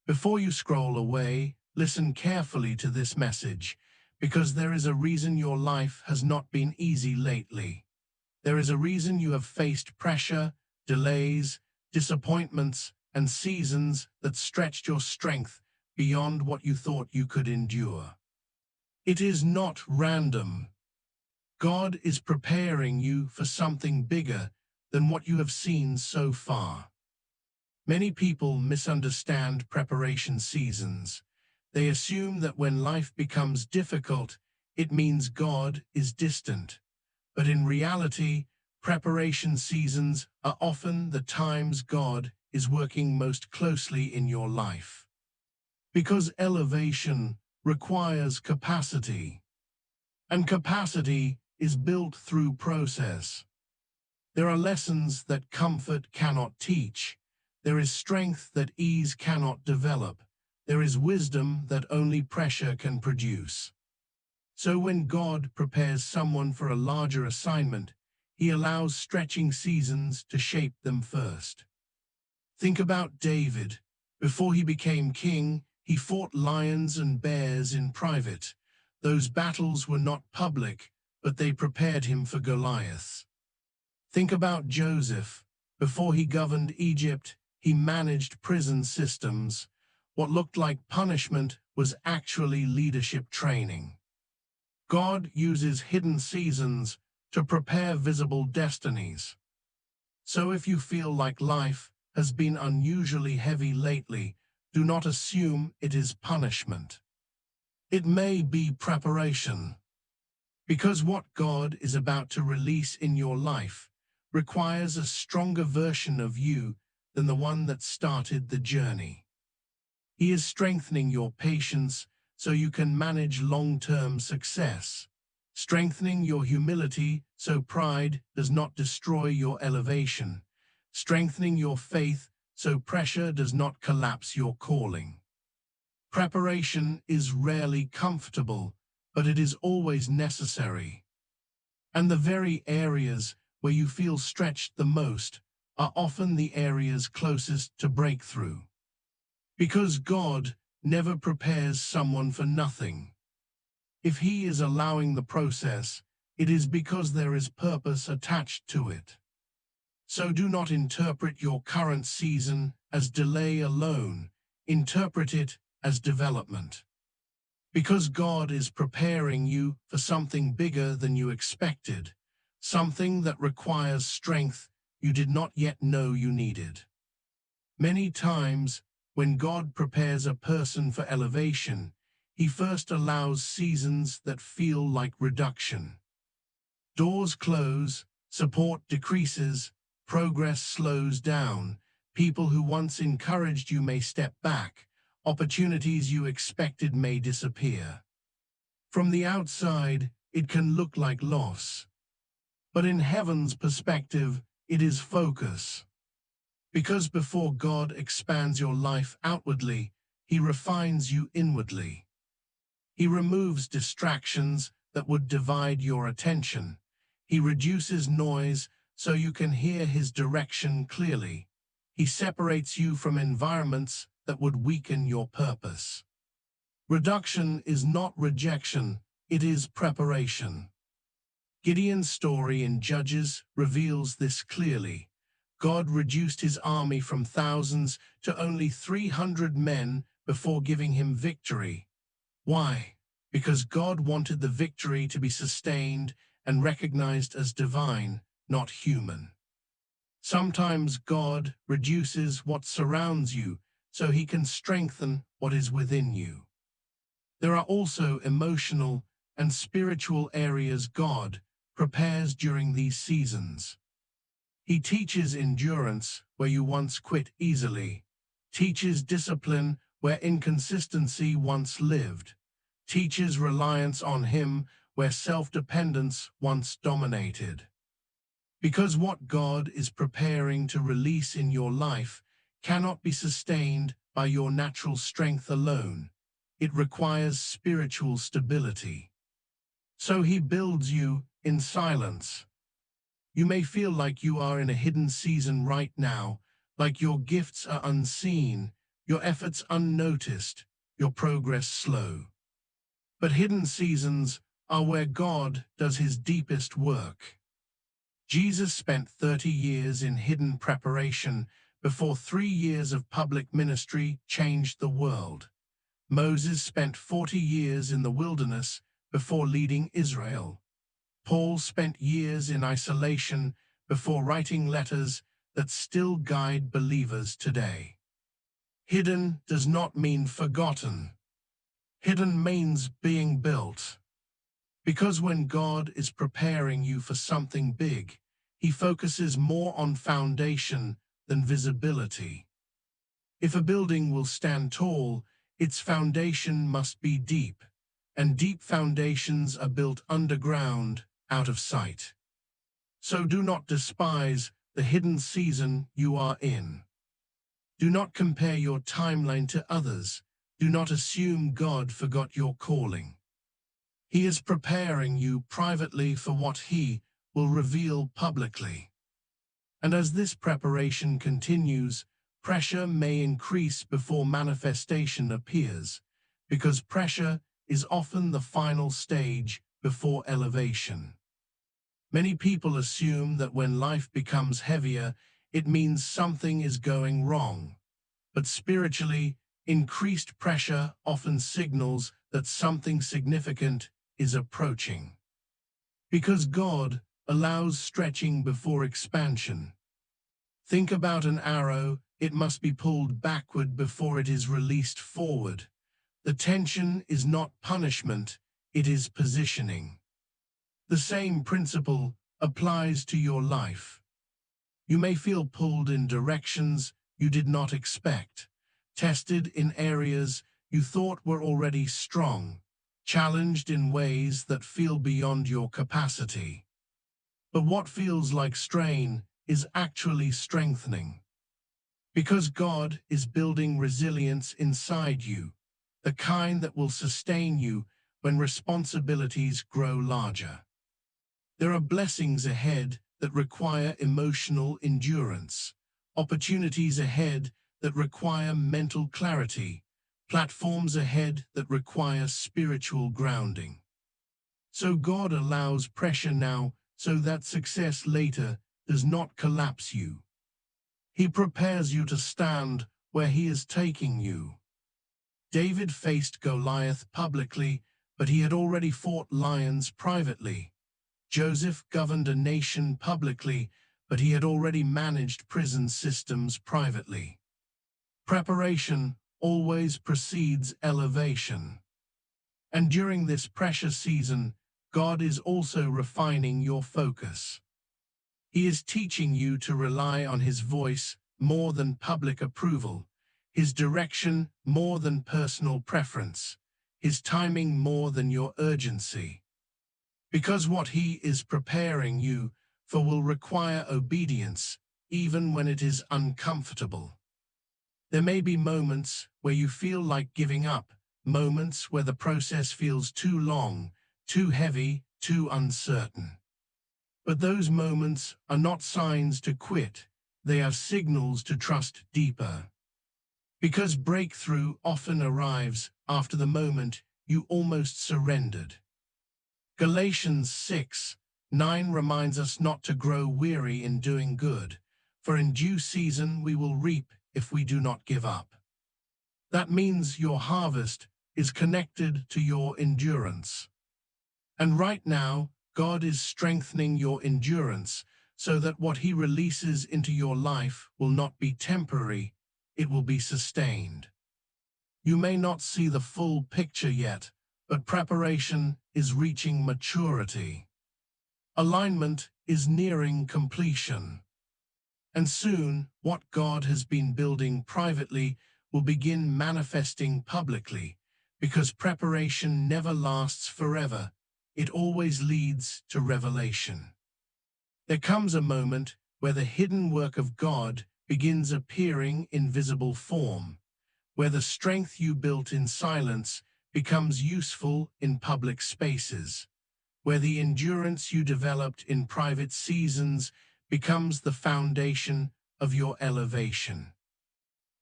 Before you scroll away, listen carefully to this message, because there is a reason your life has not been easy lately. There is a reason you have faced pressure, delays, disappointments, and seasons that stretched your strength beyond what you thought you could endure. It is not random. God is preparing you for something bigger than what you have seen so far. Many people misunderstand preparation seasons. They assume that when life becomes difficult, it means God is distant. But in reality, preparation seasons are often the times God is working most closely in your life. Because elevation requires capacity, and capacity is built through process. There are lessons that comfort cannot teach. There is strength that ease cannot develop. There is wisdom that only pressure can produce. So when God prepares someone for a larger assignment, he allows stretching seasons to shape them first. Think about David. Before he became king, he fought lions and bears in private. Those battles were not public, but they prepared him for Goliath. Think about Joseph. Before he governed Egypt, he managed prison systems. What looked like punishment was actually leadership training. God uses hidden seasons to prepare visible destinies. So if you feel like life has been unusually heavy lately, do not assume it is punishment. It may be preparation. Because what God is about to release in your life requires a stronger version of you than the one that started the journey. He is strengthening your patience so you can manage long-term success, strengthening your humility so pride does not destroy your elevation, strengthening your faith so pressure does not collapse your calling. Preparation is rarely comfortable, but it is always necessary. And the very areas where you feel stretched the most are often the areas closest to breakthrough. Because God never prepares someone for nothing. If he is allowing the process, it is because there is purpose attached to it. So do not interpret your current season as delay alone. Interpret it as development. Because God is preparing you for something bigger than you expected, something that requires strength you did not yet know you needed. Many times, when God prepares a person for elevation, he first allows seasons that feel like reduction. Doors close, support decreases, progress slows down, people who once encouraged you may step back, opportunities you expected may disappear. From the outside, it can look like loss. But in heaven's perspective, it is focus. Because before God expands your life outwardly, he refines you inwardly. He removes distractions that would divide your attention. He reduces noise so you can hear his direction clearly. He separates you from environments that would weaken your purpose. Reduction is not rejection, it is preparation. Gideon's story in Judges reveals this clearly. God reduced his army from thousands to only 300 men before giving him victory. Why? Because God wanted the victory to be sustained and recognized as divine, not human. Sometimes God reduces what surrounds you so he can strengthen what is within you. There are also emotional and spiritual areas God prepares during these seasons. He teaches endurance where you once quit easily, teaches discipline where inconsistency once lived, teaches reliance on him where self-dependence once dominated. Because what God is preparing to release in your life cannot be sustained by your natural strength alone. It requires spiritual stability. So he builds you in silence. You may feel like you are in a hidden season right now, like your gifts are unseen, your efforts unnoticed, your progress slow. But hidden seasons are where God does his deepest work. Jesus spent 30 years in hidden preparation before 3 years of public ministry changed the world. Moses spent 40 years in the wilderness before leading Israel. Paul spent years in isolation before writing letters that still guide believers today. Hidden does not mean forgotten. Hidden means being built. Because when God is preparing you for something big, he focuses more on foundation than visibility. If a building will stand tall, its foundation must be deep, and deep foundations are built underground, out of sight. So do not despise the hidden season you are in. Do not compare your timeline to others. Do not assume God forgot your calling. He is preparing you privately for what he will reveal publicly. And as this preparation continues, pressure may increase before manifestation appears, because pressure is often the final stage before elevation. Many people assume that when life becomes heavier, it means something is going wrong. But spiritually, increased pressure often signals that something significant is approaching. Because God allows stretching before expansion. Think about an arrow, it must be pulled backward before it is released forward. The tension is not punishment, it is positioning. The same principle applies to your life. You may feel pulled in directions you did not expect, tested in areas you thought were already strong, challenged in ways that feel beyond your capacity. But what feels like strain is actually strengthening. Because God is building resilience inside you, the kind that will sustain you when responsibilities grow larger. There are blessings ahead that require emotional endurance, opportunities ahead that require mental clarity, platforms ahead that require spiritual grounding. So God allows pressure now so that success later does not collapse you. He prepares you to stand where he is taking you. David faced Goliath publicly, but he had already fought lions privately. Joseph governed a nation publicly, but he had already managed prison systems privately. Preparation always precedes elevation. And during this pressure season, God is also refining your focus. He is teaching you to rely on his voice more than public approval, his direction more than personal preference, his timing more than your urgency. Because what he is preparing you for will require obedience, even when it is uncomfortable. There may be moments where you feel like giving up, moments where the process feels too long, too heavy, too uncertain. But those moments are not signs to quit, they are signals to trust deeper. Because breakthrough often arrives after the moment you almost surrendered. Galatians 6:9 reminds us not to grow weary in doing good, for in due season we will reap if we do not give up. That means your harvest is connected to your endurance. And right now, God is strengthening your endurance so that what he releases into your life will not be temporary, it will be sustained. You may not see the full picture yet, but preparation is reaching maturity. Alignment is nearing completion. And soon, what God has been building privately will begin manifesting publicly, because preparation never lasts forever. It always leads to revelation. There comes a moment where the hidden work of God begins appearing in visible form, where the strength you built in silence becomes useful in public spaces, where the endurance you developed in private seasons becomes the foundation of your elevation.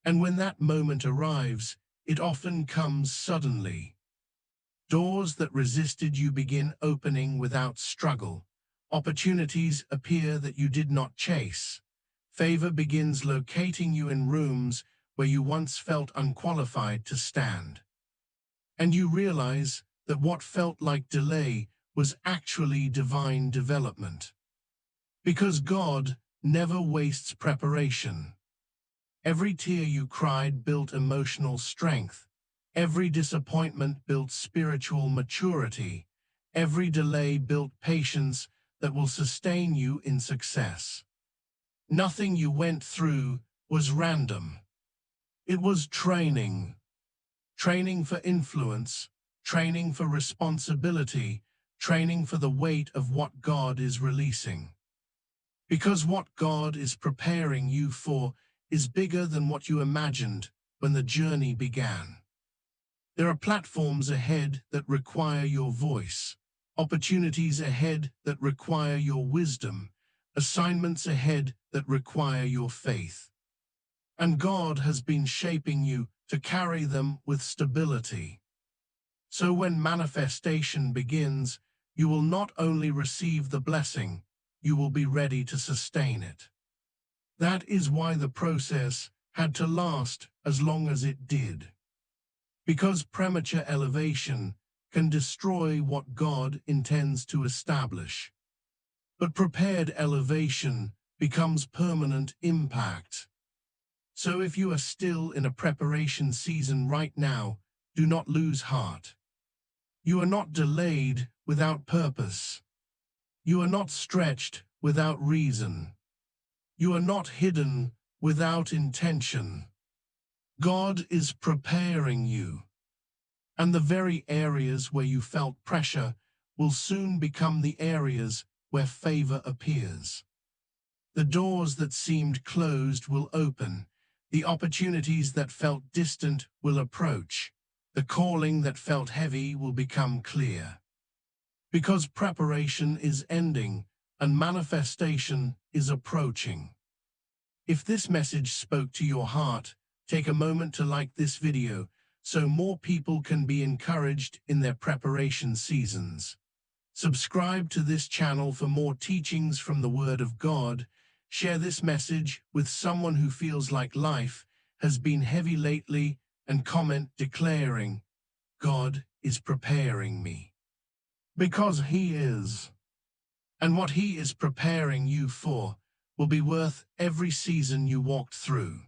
And when that moment arrives, it often comes suddenly. Doors that resisted you begin opening without struggle. Opportunities appear that you did not chase. Favor begins locating you in rooms where you once felt unqualified to stand. And you realize that what felt like delay was actually divine development. Because God never wastes preparation. Every tear you cried built emotional strength. Every disappointment built spiritual maturity. Every delay built patience that will sustain you in success. Nothing you went through was random. It was training. Training for influence, training for responsibility, training for the weight of what God is releasing. Because what God is preparing you for is bigger than what you imagined when the journey began. There are platforms ahead that require your voice, opportunities ahead that require your wisdom, assignments ahead that require your faith. And God has been shaping you to carry them with stability. So when manifestation begins, you will not only receive the blessing, you will be ready to sustain it. That is why the process had to last as long as it did. Because premature elevation can destroy what God intends to establish. But prepared elevation becomes permanent impact. So if you are still in a preparation season right now, do not lose heart. You are not delayed without purpose. You are not stretched without reason. You are not hidden without intention. God is preparing you. And the very areas where you felt pressure will soon become the areas where favor appears. The doors that seemed closed will open. The opportunities that felt distant will approach. The calling that felt heavy will become clear. Because preparation is ending and manifestation is approaching. If this message spoke to your heart, take a moment to like this video so more people can be encouraged in their preparation seasons. Subscribe to this channel for more teachings from the Word of God. Share this message with someone who feels like life has been heavy lately and comment declaring, God is preparing me. Because He is. And what He is preparing you for will be worth every season you walked through.